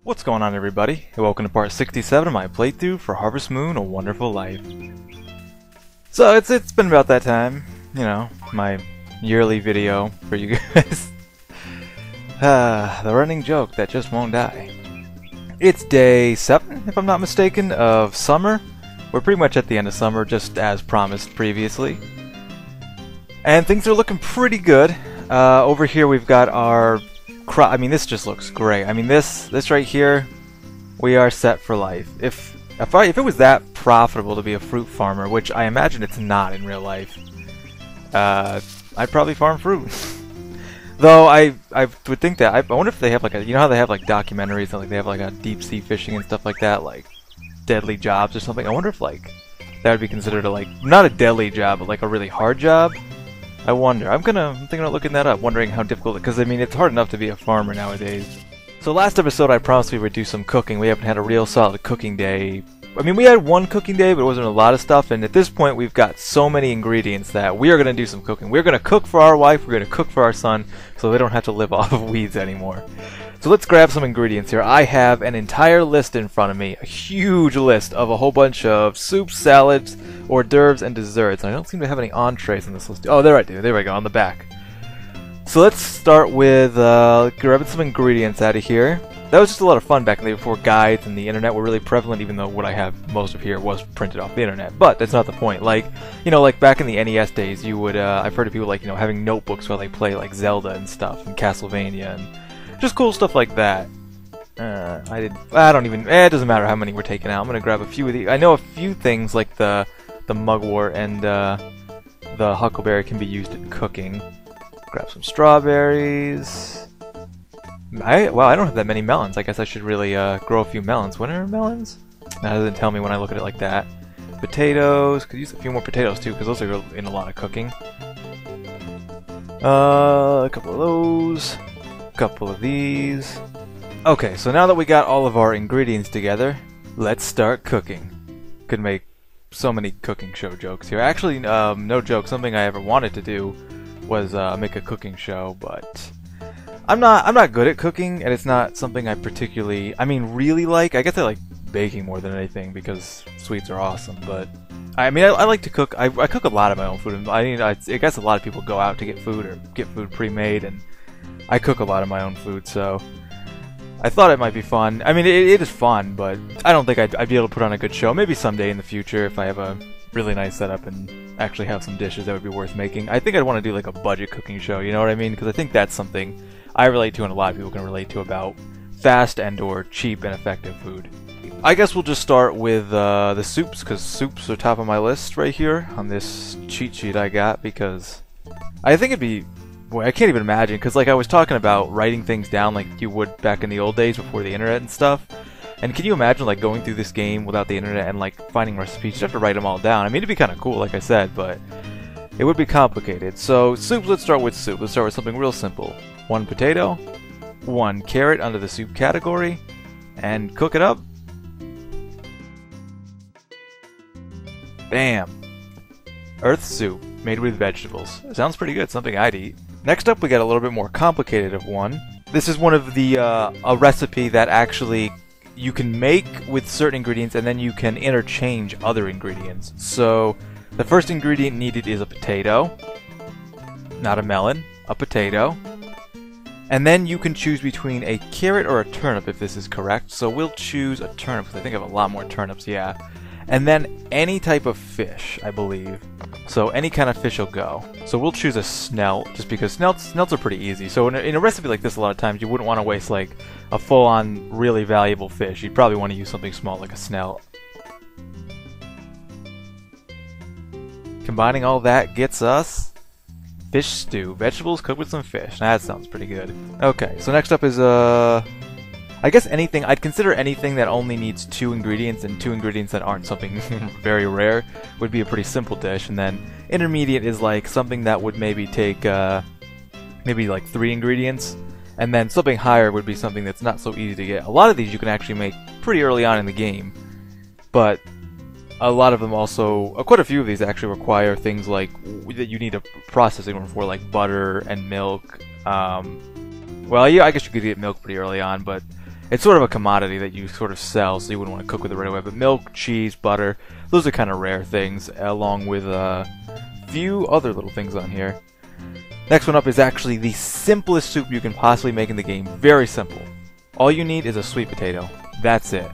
What's going on, everybody? Welcome to part 67 of my playthrough for Harvest Moon: A Wonderful Life. So it's been about that time, you know, my yearly video for you guys. The running joke that just won't die. It's day 7, if I'm not mistaken, of summer. We're pretty much at the end of summer, just as promised previously. And things are looking pretty good. Over here we've got our crop. I mean, this just looks great. I mean, this right here, we are set for life. If it was that profitable to be a fruit farmer, which I imagine it's not in real life, I'd probably farm fruit. Though I would think that I wonder if they have like a, you know how they have like documentaries and like they have like a deep sea fishing and stuff like that, like deadly jobs or something. I wonder if like that would be considered a, like, not a deadly job, but like a really hard job. I wonder. I'm thinking about looking that up, wondering how difficult, because I mean it's hard enough to be a farmer nowadays. So last episode I promised we would do some cooking. We haven't had a real solid cooking day. I mean, we had one cooking day, but it wasn't a lot of stuff, and at this point we've got so many ingredients that we are going to do some cooking. We're going to cook for our wife, we're going to cook for our son, so they don't have to live off of weeds anymore. So let's grab some ingredients here. I have an entire list in front of me, a huge list of a whole bunch of soups, salads, hors d'oeuvres, and desserts. I don't seem to have any entrees on this list. Oh, there I do. There we go, on the back. So let's start with grabbing some ingredients out of here. That was just a lot of fun back in the day before guides and the internet were really prevalent, even though what I have most of here was printed off the internet. But that's not the point. Like, you know, like back in the NES days, you would, I've heard of people like, you know, having notebooks while they play like Zelda and stuff, and Castlevania, and just cool stuff like that. it doesn't matter how many we're taking out. I'm gonna grab a few of these. I know a few things like the mugwort and the huckleberry can be used in cooking. Grab some strawberries. Wow, I don't have that many melons. I guess I should really grow a few melons. When are melons? That doesn't tell me when I look at it like that. Potatoes. Could use a few more potatoes too, because those are in a lot of cooking. A couple of those. A couple of these. Okay, so now that we got all of our ingredients together, let's start cooking. Could make so many cooking show jokes here. Actually, no joke. Something I ever wanted to do was make a cooking show, but I'm not good at cooking, and it's not something I particularly, really like. I guess I like baking more than anything because sweets are awesome, but I like to cook. I cook a lot of my own food. I guess a lot of people go out to get food or get food pre-made, and I cook a lot of my own food, so I thought it might be fun. I mean, it is fun, but I don't think I'd be able to put on a good show. Maybe someday in the future if I have a really nice setup and actually have some dishes that would be worth making. I think I'd want to do like a budget cooking show, you know what I mean? Because I think that's something I relate to and a lot of people can relate to about fast and or cheap and effective food. I guess we'll just start with the soups, because soups are top of my list right here on this cheat sheet I got, because I think it'd be... Boy, I can't even imagine, because like I was talking about writing things down like you would back in the old days before the internet and stuff. And can you imagine like going through this game without the internet and like finding recipes? You have to write them all down. I mean, it'd be kind of cool, like I said, but it would be complicated. So soup, let's start with soup. Let's start with something real simple. 1 potato, 1 carrot under the soup category, and cook it up. Bam! Earth soup, made with vegetables. Sounds pretty good, something I'd eat. Next up, we got a little bit more complicated of one. This is one of the, a recipe that actually you can make with certain ingredients and then you can interchange other ingredients. So, the first ingredient needed is a potato, not a melon, a potato. And then you can choose between a carrot or a turnip if this is correct. So we'll choose a turnip, because I think I have a lot more turnips, yeah. And then any type of fish, I believe. So any kind of fish will go. So we'll choose a snelt, just because snelts are pretty easy. So in a recipe like this, a lot of times you wouldn't want to waste like a full-on really valuable fish. You'd probably want to use something small like a snelt. Combining all that gets us fish stew. Vegetables cooked with some fish. Now, that sounds pretty good. Okay, so next up is I guess anything, I'd consider anything that only needs 2 ingredients, and 2 ingredients that aren't something very rare would be a pretty simple dish. And then intermediate is like something that would maybe take maybe like 3 ingredients, and then something higher would be something that's not so easy to get. A lot of these you can actually make pretty early on in the game, but a lot of them also, quite a few of these actually require things like that you need a processing room for, like butter and milk. Well, yeah, I guess you could get milk pretty early on, but It's sort of a commodity that you sort of sell, so you wouldn't want to cook with it right away. But milk, cheese, butter, those are kind of rare things, along with a few other little things on here. Next one up is actually the simplest soup you can possibly make in the game. Very simple. All you need is a sweet potato. That's it.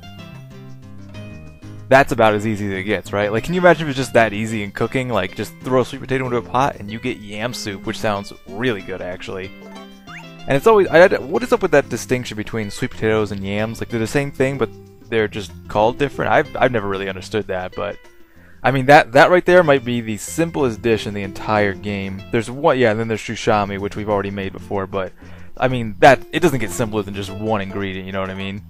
That's about as easy as it gets, right? Like, can you imagine if it's just that easy in cooking? Like, just throw a sweet potato into a pot and you get yam soup, which sounds really good, actually. And it's always... what is up with that distinction between sweet potatoes and yams? Like, they're the same thing, but they're just called different? I've never really understood that, but... I mean, that right there might be the simplest dish in the entire game. There's one... Yeah, and then there's shushami, which we've already made before, but... I mean, it doesn't get simpler than just one ingredient, you know what I mean?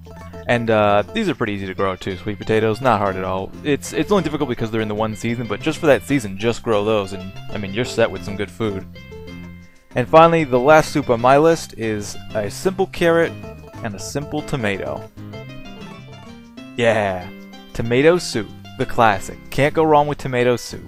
And these are pretty easy to grow too. Sweet potatoes, not hard at all. It's only difficult because they're in the one season, but just for that season, just grow those, and I mean, you're set with some good food. And finally, the last soup on my list is a simple carrot and a simple tomato. Yeah, tomato soup, the classic. Can't go wrong with tomato soup.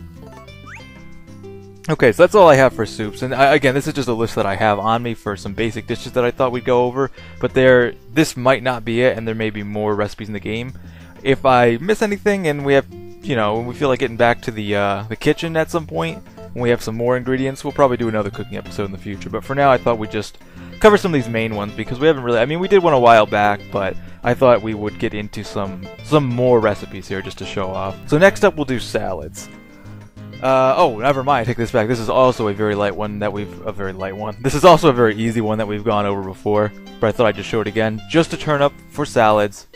Okay, so that's all I have for soups, and again, this is just a list that I have on me for some basic dishes that I thought we'd go over, but this might not be it, and there may be more recipes in the game. If I miss anything and we have, you know, we feel like getting back to the kitchen at some point, when we have some more ingredients, we'll probably do another cooking episode in the future, but for now I thought we'd just cover some of these main ones, because we haven't really, I mean, we did one a while back, but I thought we would get into some more recipes here just to show off. So next up we'll do salads. Oh, never mind, take this back. This is also a very light one that This is also a very easy one that we've gone over before, but I thought I'd just show it again. Just to turn up for salads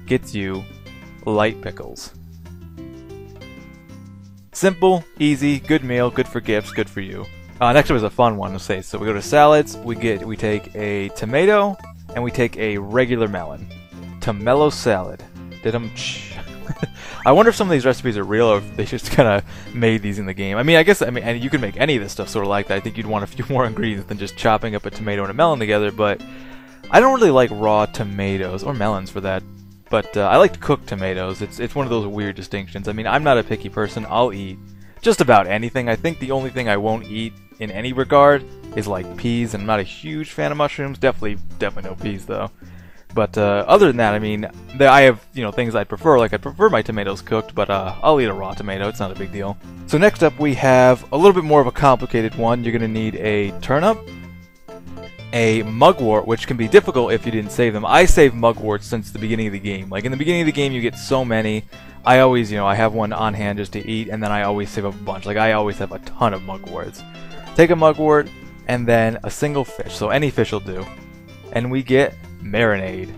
gets you light pickles. Simple, easy, good meal, good for gifts, good for you. Next up is a fun one to say. So we go to salads, we take a tomato, and we take a regular melon. Tomelo salad. I wonder if some of these recipes are real or if they just kind of made these in the game. I mean, and you can make any of this stuff sort of like that. I think you'd want a few more ingredients than just chopping up a tomato and a melon together, but I don't really like raw tomatoes, or melons for that, but I like cooked tomatoes. It's one of those weird distinctions. I mean, I'm not a picky person. I'll eat just about anything. I think the only thing I won't eat in any regard is like peas, and I'm not a huge fan of mushrooms. Definitely no peas though. But other than that, I mean, I have, you know, things I'd prefer. Like, I'd prefer my tomatoes cooked, but I'll eat a raw tomato. It's not a big deal. So next up, we have a little bit more of a complicated one. You're going to need a turnip, a mugwort, which can be difficult if you didn't save them. I save mugworts since the beginning of the game. Like, in the beginning of the game, you get so many. I always, you know, I have one on hand just to eat, and then I always save up a bunch. Like, I always have a ton of mugworts. Take a mugwort, and then a single fish. So any fish will do. And we get marinade.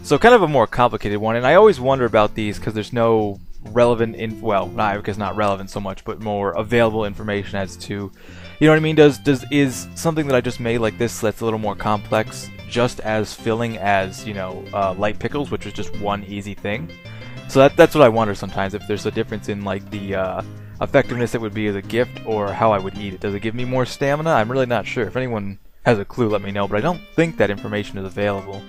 So kind of a more complicated one, and I always wonder about these because there's no relevant not relevant so much, but more available information as to, you know what I mean? Is something that I just made like this that's a little more complex just as filling as, you know, light pickles, which is just one easy thing? So that's what I wonder sometimes, if there's a difference in like the effectiveness it would be as a gift or how I would eat it. Does it give me more stamina? I'm really not sure. If anyone has a clue, let me know, but I don't think that information is available.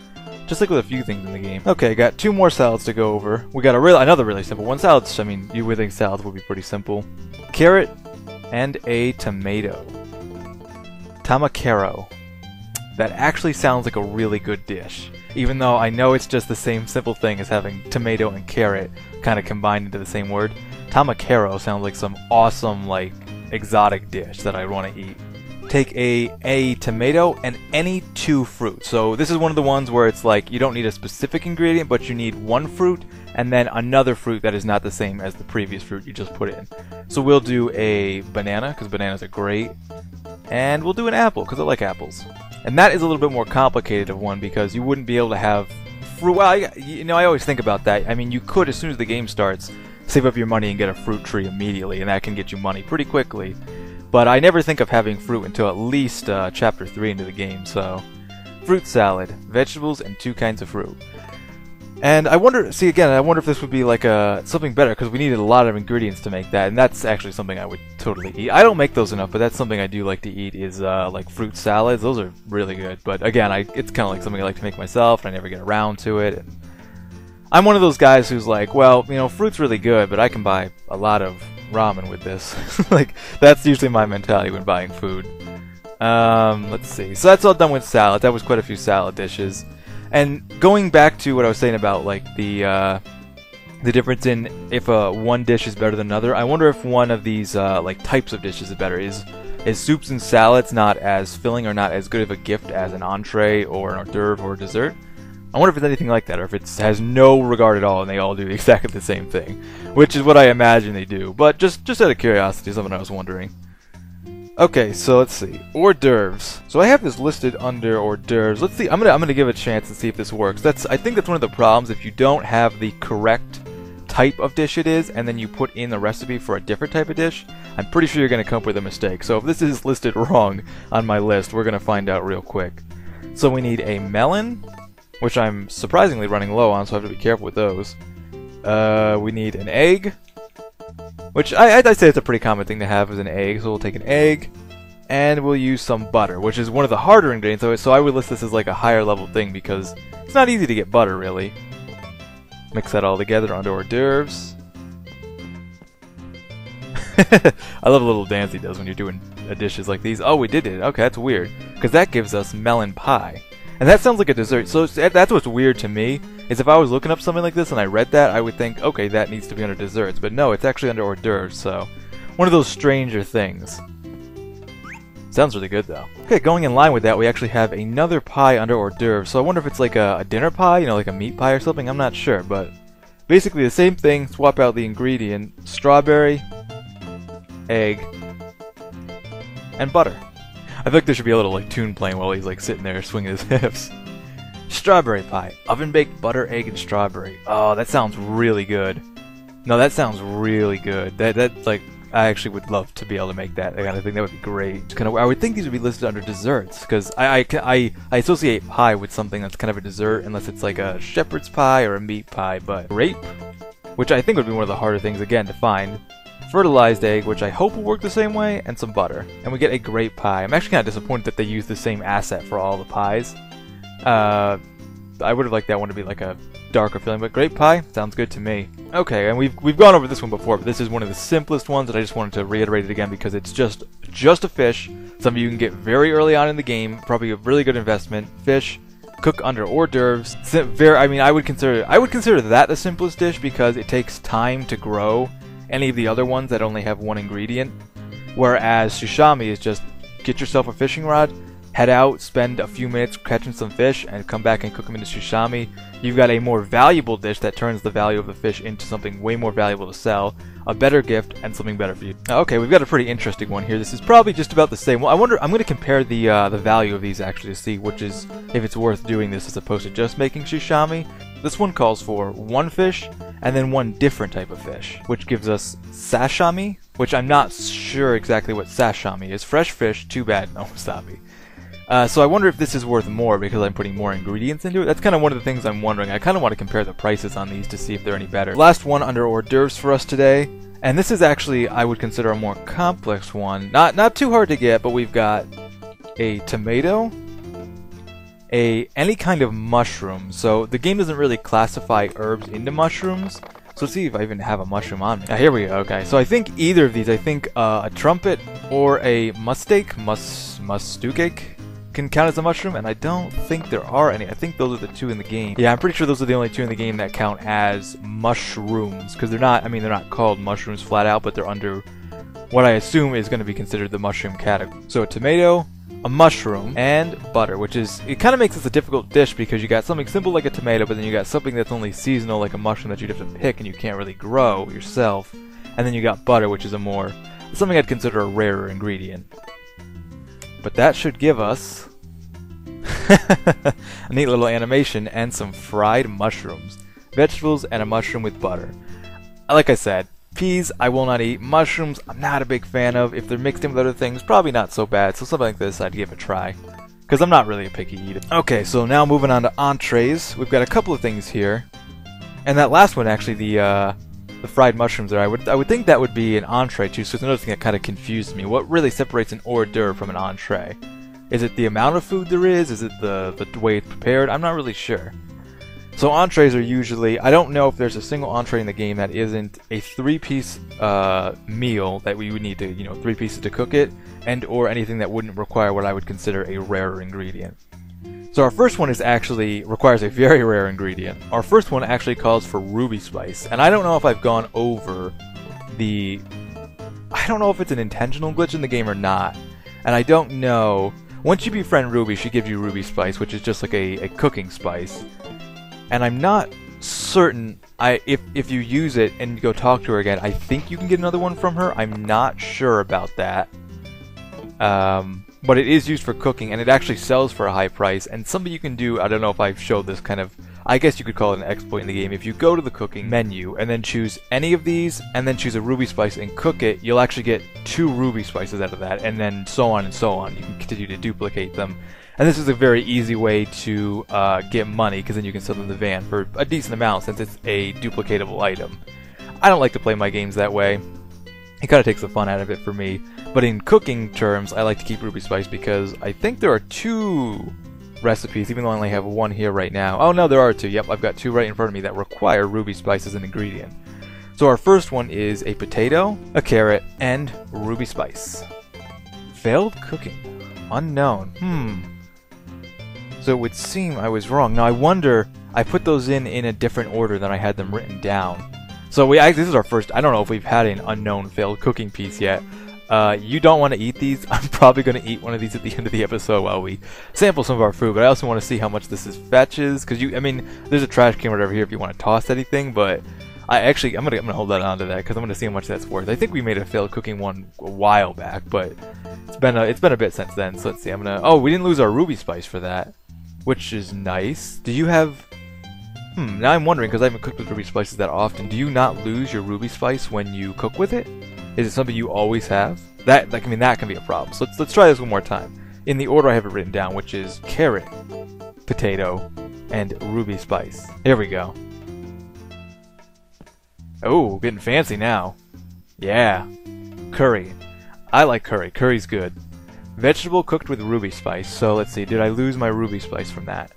Just like with a few things in the game. Okay, got two more salads to go over. We got another really simple one. Salads, I mean, you would think salads would be pretty simple. Carrot and a tomato. Tamacaro. That actually sounds like a really good dish. Even though I know it's just the same simple thing as having tomato and carrot kind of combined into the same word. Tamacaro sounds like some awesome, like, exotic dish that I want to eat. Take a tomato and any two fruits. So this is one of the ones where it's like you don't need a specific ingredient, but you need one fruit and then another fruit that is not the same as the previous fruit you just put in. So we'll do a banana, because bananas are great, and we'll do an apple, because I like apples. And that is a little bit more complicated of one, because you wouldn't be able to have fruit. Well, you know, I always think about that. I mean, you could, as soon as the game starts, save up your money and get a fruit tree immediately, and that can get you money pretty quickly. But I never think of having fruit until at least Chapter 3 into the game, so... Fruit salad, vegetables, and two kinds of fruit. And I wonder if this would be like something better, because we needed a lot of ingredients to make that, and that's actually something I would totally eat. I don't make those enough, but that's something I do like to eat, is like fruit salads. Those are really good, but again, it's kind of like something I like to make myself, and I never get around to it. And I'm one of those guys who's like, well, you know, fruit's really good, but I can buy a lot of ramen with this. Like, that's usually my mentality when buying food. Let's see. So that's all done with salad. That was quite a few salad dishes. And going back to what I was saying about like the difference in if one dish is better than another, I wonder if one of these like types of dishes is better. Is soups and salads not as filling or not as good of a gift as an entree or an hors d'oeuvre or a dessert? I wonder if it's anything like that, or if it has no regard at all and they all do exactly the same thing, which is what I imagine they do. But just out of curiosity, something I was wondering. Okay, so let's see. Hors d'oeuvres. So I have this listed under hors d'oeuvres. Let's see. I'm gonna give it a chance and see if this works. I think that's one of the problems if you don't have the correct type of dish it is, and then you put in the recipe for a different type of dish. I'm pretty sure you're gonna come up with a mistake. So if this is listed wrong on my list, we're gonna find out real quick. So we need a melon, which I'm surprisingly running low on, so I have to be careful with those. We need an egg, which I'd say it's a pretty common thing to have as an egg, so we'll take an egg, and we'll use some butter, which is one of the harder ingredients, so I would list this as like a higher level thing because it's not easy to get butter, really. Mix that all together under hors d'oeuvres. I love the little dance he does when you're doing dishes like these. Oh, we did it. Okay, that's weird, because that gives us melon pie. And that sounds like a dessert, so that's what's weird to me, is if I was looking up something like this and I read that, I would think, okay, that needs to be under desserts. But no, it's actually under hors d'oeuvres, so one of those stranger things. Sounds really good, though. Okay, going in line with that, we actually have another pie under hors d'oeuvres, so I wonder if it's like a dinner pie, you know, like a meat pie or something, I'm not sure, but basically the same thing, swap out the ingredient, strawberry, egg, and butter. I feel like there should be a little like tune playing while he's like sitting there swinging his hips. Strawberry pie, oven baked butter, egg, and strawberry. Oh, that sounds really good. No, that sounds really good. That's like, I actually would love to be able to make that. I kind of think that would be great. I would think these would be listed under desserts because I associate pie with something that's kind of a dessert unless it's like a shepherd's pie or a meat pie. But grape, which I think would be one of the harder things again to find. Fertilized egg, which I hope will work the same way, and some butter. And we get a grape pie. I'm actually kind of disappointed that they use the same asset for all the pies. I would have liked that one to be like a darker feeling, but grape pie sounds good to me. Okay, and we've gone over this one before, but this is one of the simplest ones, and I just wanted to reiterate it again because it's just a fish. Something you can get very early on in the game, probably a really good investment. Fish, cook under hors d'oeuvres. I mean, I would consider that the simplest dish because it takes time to grow any of the other ones that only have one ingredient, whereas sashimi is just get yourself a fishing rod, head out, spend a few minutes catching some fish, and come back and cook them into sashimi. You've got a more valuable dish that turns the value of the fish into something way more valuable to sell, a better gift, and something better for you. Okay, we've got a pretty interesting one here. This is probably just about the same. Well, I'm going to compare the value of these actually to see which is, if it's worth doing this as opposed to just making sashimi. This one calls for one fish and then one different type of fish, which gives us sashimi, which I'm not sure exactly what sashimi is. Fresh fish, too bad, no wasabi. So I wonder if this is worth more because I'm putting more ingredients into it. That's kind of one of the things I'm wondering. I kind of want to compare the prices on these to see if they're any better. Last one under hors d'oeuvres for us today, and this is actually, I would consider, a more complex one. Not too hard to get, but we've got a tomato, any kind of mushroom. So the game doesn't really classify herbs into mushrooms. So let's see if I even have a mushroom on me. Here we go. Okay, so I think either of these, a trumpet or a mustucake can count as a mushroom, and I don't think there are any. I think those are the two in the game. Yeah, I'm pretty sure those are the only two in the game that count as mushrooms, because they're not called mushrooms flat out, but they're under what I assume is going to be considered the mushroom category. So a tomato, a mushroom, and butter, which is, it kind of makes this a difficult dish because you got something simple like a tomato, but then you got something that's only seasonal like a mushroom that you'd have to pick and you can't really grow yourself, and then you got butter, which is something I'd consider a rarer ingredient. But that should give us a neat little animation and some fried mushrooms. Vegetables and a mushroom with butter. Like I said, peas I will not eat. Mushrooms I'm not a big fan of. If they're mixed in with other things, probably not so bad. So something like this I'd give a try, because I'm not really a picky eater. Okay, so now moving on to entrees. We've got a couple of things here. And that last one, actually, the fried mushrooms there, I would think that would be an entree too, so it's another thing that kind of confused me. What really separates an hors d'oeuvre from an entree? Is it the amount of food there is? Is it the way it's prepared? I'm not really sure. So entrees are usually, I don't know if there's a single entree in the game that isn't a 3-piece meal that we would need to, 3 pieces to cook it, and or anything that wouldn't require what I would consider a rarer ingredient. So our first one is actually requires a very rare ingredient. Our first one actually calls for ruby spice, and I don't know if I've gone over the... I don't know if it's an intentional glitch in the game or not, and I don't know... Once you befriend Ruby, she gives you ruby spice, which is just like a cooking spice. And I'm not certain if you use it and you go talk to her again, I think you can get another one from her. I'm not sure about that. But it is used for cooking, and it actually sells for a high price. And something you can do, I don't know if I've showed this kind of, I guess you could call it an exploit in the game. If you go to the cooking menu and then choose any of these, and then choose a ruby spice and cook it, you'll actually get 2 ruby spices out of that, and then so on and so on. You can continue to duplicate them. And this is a very easy way to get money, because then you can sell them in the van for a decent amount since it's a duplicatable item. I don't like to play my games that way. It kind of takes the fun out of it for me. But in cooking terms, I like to keep ruby spice because I think there are 2 recipes, even though I only have 1 here right now. Oh no, there are 2. Yep, I've got 2 right in front of me that require ruby spice as an ingredient. So our first one is a potato, a carrot, and ruby spice. Failed cooking. Unknown. So it would seem I was wrong. Now I wonder, I put those in a different order than I had them written down. So this is our first, I don't know if we've had an unknown failed cooking piece yet. You don't want to eat these. I'm probably going to eat one of these at the end of the episode while we sample some of our food, but I also want to see how much this fetches, because I mean, there's a trash can right over here if you want to toss anything, but I'm gonna hold that onto that because I'm gonna see how much that's worth. I think we made a failed cooking one a while back, but it's been a bit since then. So let's see. Oh, we didn't lose our ruby spice for that, which is nice. Do you have? Now I'm wondering, because I haven't cooked with ruby spices that often. Do you not lose your ruby spice when you cook with it? Is it something you always have? That can be a problem. So let's try this one more time. In the order I have it written down, which is carrot, potato, and ruby spice. Here we go. Oh, getting fancy now. Yeah. Curry. I like curry. Curry's good. Vegetable cooked with ruby spice. So let's see. Did I lose my ruby spice from that?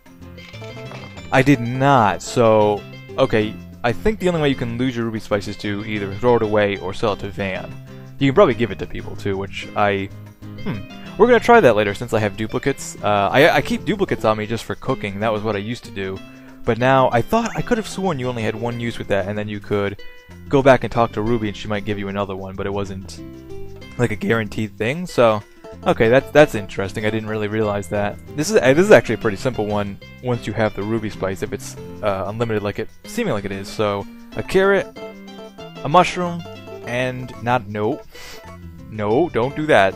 I did not. So, okay. I think the only way you can lose your ruby spice is to either throw it away or sell it to Van. You can probably give it to people too, which we're gonna try that later since I have duplicates. I keep duplicates on me just for cooking. That was what I used to do. But now, I could have sworn you only had 1 use with that, and then you could go back and talk to Ruby and she might give you another one, but it wasn't like a guaranteed thing, so... Okay, that's interesting. I didn't really realize that. This is actually a pretty simple one once you have the ruby spice, if it's unlimited seeming like it is. So, a carrot, a mushroom, and no, don't do that.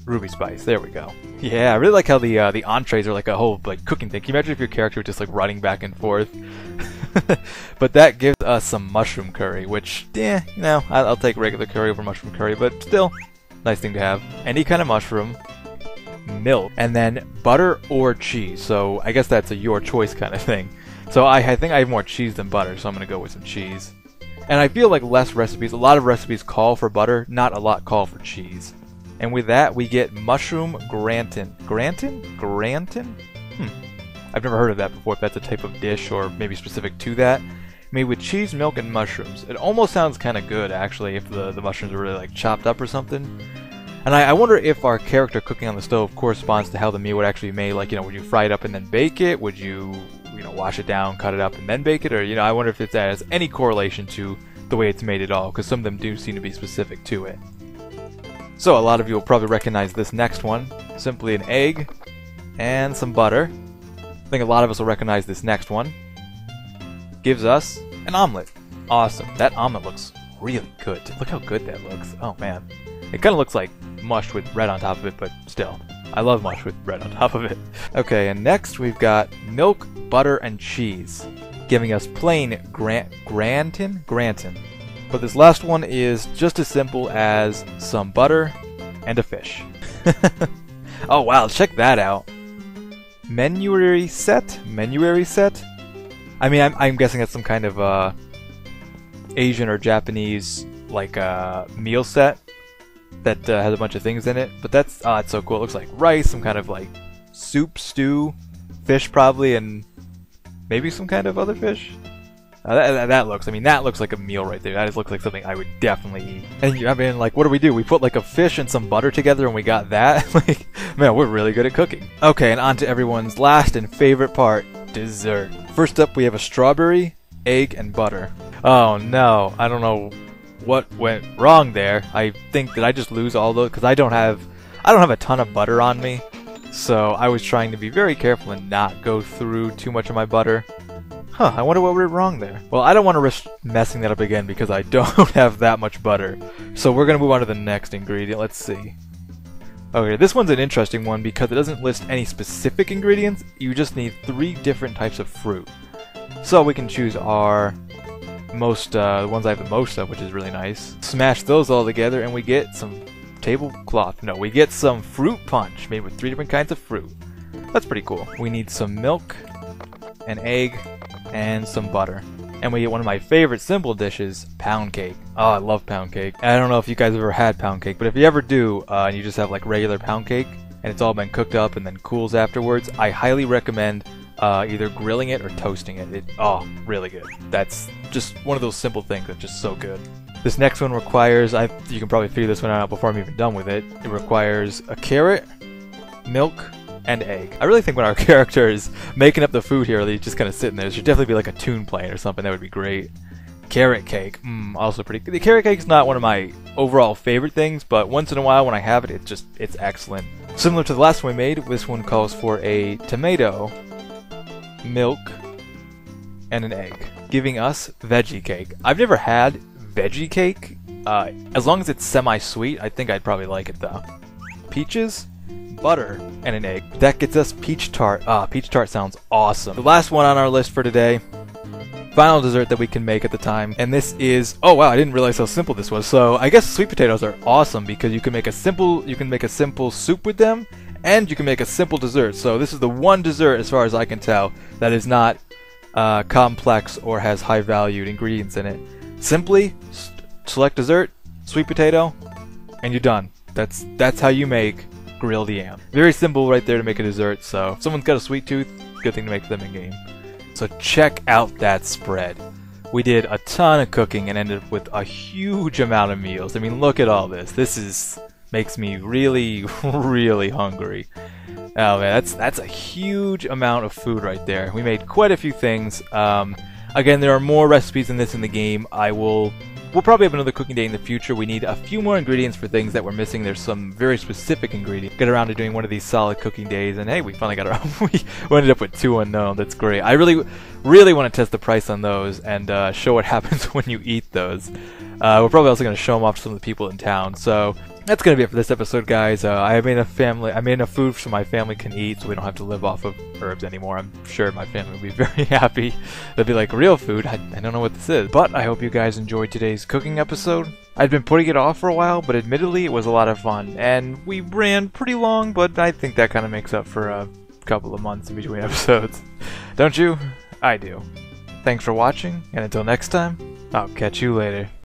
Ruby spice. There we go. Yeah, I really like how the entrees are like a whole cooking thing. Can you imagine if your character was just running back and forth? But that gives us some mushroom curry, which I'll take regular curry over mushroom curry, but still. Nice thing to have. Any kind of mushroom, milk, and then butter or cheese. So I guess that's a your choice kind of thing. So I think I have more cheese than butter, so I'm going to go with some cheese. And I feel like a lot of recipes call for butter, not a lot call for cheese. And with that, we get mushroom gratin. Gratin? I've never heard of that before, if that's a type of dish or maybe specific to that. Made with cheese, milk, and mushrooms. It almost sounds kind of good, actually, if the mushrooms are really chopped up or something. And I wonder if our character cooking on the stove corresponds to how the meal would actually be made. Like, would you fry it up and then bake it? Would you, wash it down, cut it up, and then bake it? Or, I wonder if that has any correlation to the way it's made at all, because some of them do seem to be specific to it. So a lot of you will probably recognize this next one. Simply an egg and some butter. I think a lot of us will recognize this next one. Gives us an omelet. Awesome. That omelet looks really good. Look how good that looks. Oh man. It kind of looks like mush with bread on top of it, but still. I love mush with bread on top of it. Okay, and next we've got milk, butter, and cheese. Giving us plain gratin. But this last one is just as simple as some butter and a fish. Oh wow, check that out. Menuary set? I mean, I'm guessing that's some kind of Asian or Japanese meal set that has a bunch of things in it. But it's so cool. It looks like rice, some kind of soup, stew, fish probably, and maybe some kind of other fish. That looks, I mean, that looks like a meal right there. That just looks like something I would definitely eat. And I mean, like, what do? We put like a fish and some butter together and we got that? Like, man, we're really good at cooking. Okay, and on to everyone's last and favorite part, dessert. First up, we have a strawberry, egg, and butter. Oh no, I don't know what went wrong there. I think that I just lose all those, because I don't have a ton of butter on me. So I was trying to be very careful and not go through too much of my butter. Huh, I wonder what went wrong there. Well, I don't want to risk messing that up again because I don't have that much butter. So we're going to move on to the next ingredient. Let's see. Okay, this one's an interesting one because it doesn't list any specific ingredients. You just need 3 different types of fruit. So we can choose our the ones I have the most of, which is really nice. Smash those all together and we get some tablecloth. No, we get some fruit punch made with 3 different kinds of fruit. That's pretty cool. We need some milk, an egg, and some butter. And we get one of my favorite simple dishes, pound cake. Oh, I love pound cake. I don't know if you guys have ever had pound cake, but if you ever do, and you just have like regular pound cake, and it's all been cooked up and then cools afterwards, I highly recommend either grilling it or toasting it. Oh, really good. That's just one of those simple things that's just so good. This next one requires, you can probably figure this one out before I'm even done with it. It requires a carrot, milk, and egg. I really think when our character is making up the food here, he's just kind of sitting there. There should definitely be like a tune playing or something. That would be great. Carrot cake, also pretty good. The carrot cake's not one of my overall favorite things, but once in a while when I have it, it's excellent. Similar to the last one we made, this one calls for a tomato, milk, and an egg, giving us veggie cake. I've never had veggie cake. As long as it's semi-sweet, I think I'd probably like it though. Peaches, butter, and an egg. That gets us peach tart. Peach tart sounds awesome. The last one on our list for today, final dessert that we can make at the time, and this is, oh wow, I didn't realize how simple this was. So I guess sweet potatoes are awesome because you can make a simple soup with them, and you can make a simple dessert. So this is the one dessert, as far as I can tell, that is not complex or has high valued ingredients in it. Simply select dessert, sweet potato, and you're done. That's how you make grilled yam. Very simple right there to make a dessert, so if someone's got a sweet tooth, good thing to make for them in game. So check out that spread. We did a ton of cooking and ended up with a huge amount of meals. I mean, look at all this. This makes me really, really hungry. Oh man, that's a huge amount of food right there. We made quite a few things. Again, there are more recipes than this in the game. We'll probably have another cooking day in the future. We need a few more ingredients for things that we're missing. There's some very specific ingredients. Get around to doing one of these solid cooking days, and hey, we finally got our we ended up with 2 unknown. That's great. I really, really want to test the price on those and show what happens when you eat those. We're probably also going to show them off to some of the people in town. So that's going to be it for this episode, guys. I made enough food so my family can eat, so we don't have to live off of herbs anymore. I'm sure my family will be very happy. They'll be like, real food? I don't know what this is. But I hope you guys enjoyed today's cooking episode. I'd been putting it off for a while, but admittedly it was a lot of fun. And we ran pretty long, but I think that kind of makes up for a couple of months in between episodes. Don't you? I do. Thanks for watching, and until next time, I'll catch you later.